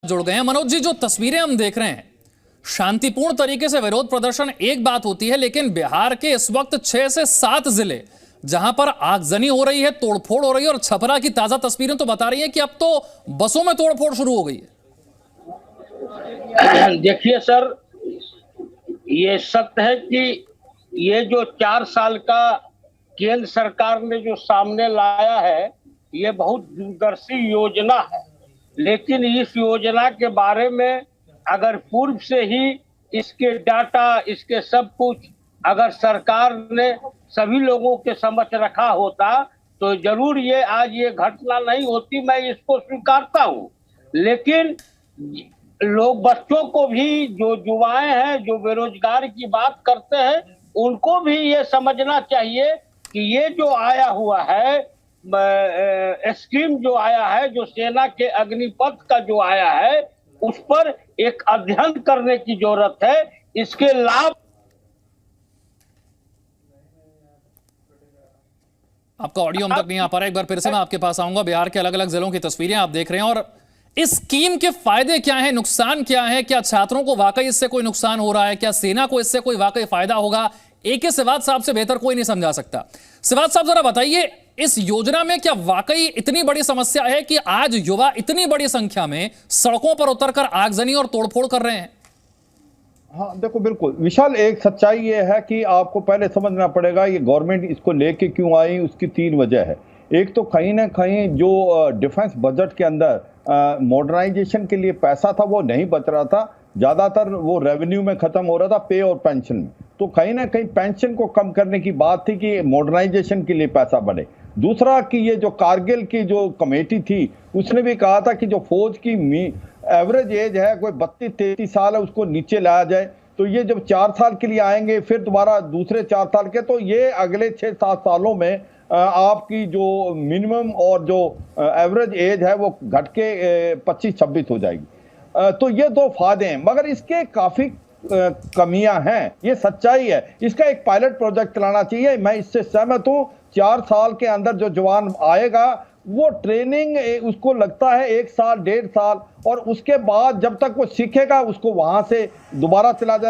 जुड़ गए हैं। मनोज जी, जो तस्वीरें हम देख रहे हैं, शांतिपूर्ण तरीके से विरोध प्रदर्शन एक बात होती है, लेकिन बिहार के इस वक्त 6 से 7 जिले जहां पर आगजनी हो रही है, तोड़फोड़ हो रही है, और छपरा की ताजा तस्वीरें तो बता रही हैं कि अब तो बसों में तोड़फोड़ शुरू हो गई है। देखिए सर, ये सत्य है कि ये जो 4 साल का केंद्र सरकार ने जो सामने लाया है, ये बहुत दूरदर्शी योजना है। लेकिन इस योजना के बारे में अगर पूर्व से ही इसके डाटा, इसके सब कुछ अगर सरकार ने सभी लोगों के समक्ष रखा होता तो जरूर ये आज ये घटना नहीं होती, मैं इसको स्वीकारता हूँ। लेकिन लोग, बच्चों को भी, जो युवाएं हैं, जो बेरोजगार की बात करते हैं, उनको भी ये समझना चाहिए कि ये जो आया हुआ है स्कीम, जो आया है, जो सेना के अग्निपथ का जो आया है, उस पर एक अध्ययन करने की जरूरत है। इसके लाभ, आपका ऑडियो हम तक नहीं आ पा रहा, एक बार फिर से मैं आपके पास आऊंगा। बिहार के अलग अलग जिलों की तस्वीरें आप देख रहे हैं, और इस स्कीम के फायदे क्या हैं, नुकसान क्या है? क्या छात्रों को वाकई इससे कोई नुकसान हो रहा है? क्या सेना को इससे कोई वाकई फायदा होगा? एक ही सिवात साहब से बेहतर कोई नहीं समझा सकता। सिवात साहब, जरा बताइए, इस योजना में क्या वाकई इतनी बड़ी समस्या है कि आज युवा इतनी बड़ी संख्या में सड़कों पर उतरकर आगजनी और तोड़फोड़ कर रहे हैं? हाँ देखो, बिल्कुल विशाल, एक सच्चाई ये है कि आपको पहले समझना पड़ेगा ये गवर्नमेंट इसको लेके क्यों आई। उसकी 3 वजह है। एक तो कहीं ना कहीं जो डिफेंस बजट के अंदर मॉडर्नाइजेशन के लिए पैसा था वो नहीं बच रहा था, ज़्यादातर वो रेवेन्यू में ख़त्म हो रहा था, पे और पेंशन में। तो कहीं ना कहीं पेंशन को कम करने की बात थी कि मॉडर्नाइजेशन के लिए पैसा बढ़े। दूसरा कि ये जो कारगिल की जो कमेटी थी उसने भी कहा था कि जो फौज की एवरेज एज है कोई 32-33 साल है, उसको नीचे लाया जाए। तो ये जब 4 साल के लिए आएंगे, फिर दोबारा दूसरे 4 साल के, तो ये अगले 6-7 सालों में आपकी जो मिनिमम और जो एवरेज एज है वो घट के 25-26 हो जाएगी। तो ये 2 फायदे हैं, मगर इसके काफ़ी कमियां हैं, ये सच्चाई है। इसका एक पायलट प्रोजेक्ट चलाना चाहिए, मैं इससे सहमत हूँ। 4 साल के अंदर जो जवान आएगा वो ट्रेनिंग उसको लगता है 1 साल 1.5 साल, और उसके बाद जब तक वो सीखेगा उसको वहां से दोबारा चला जाए।